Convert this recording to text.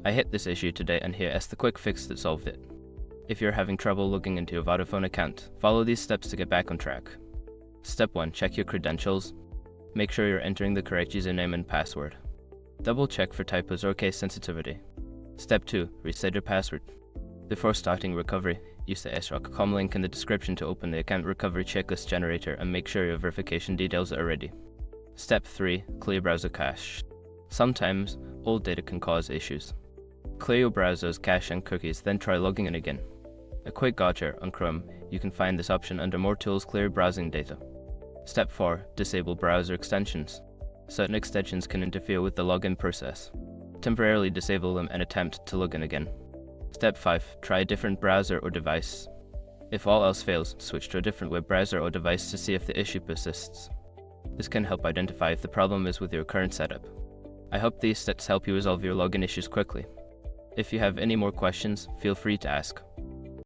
I hit this issue today and here is the quick fix that solved it. If you're having trouble logging into your Vodafone account, follow these steps to get back on track. Step 1. Check your credentials. Make sure you're entering the correct username and password. Double check for typos or case sensitivity. Step 2. Reset your password. Before starting recovery, use the srock.com link in the description to open the account recovery checklist generator and make sure your verification details are ready. Step 3. Clear browser cache. Sometimes, old data can cause issues. Clear your browser's cache and cookies, then try logging in again. A quick gotcha on Chrome, you can find this option under More Tools, Clear Browsing Data. Step 4. Disable browser extensions. Certain extensions can interfere with the login process. Temporarily disable them and attempt to log in again. Step 5. Try a different browser or device. If all else fails, switch to a different web browser or device to see if the issue persists. This can help identify if the problem is with your current setup. I hope these steps help you resolve your login issues quickly. If you have any more questions, feel free to ask.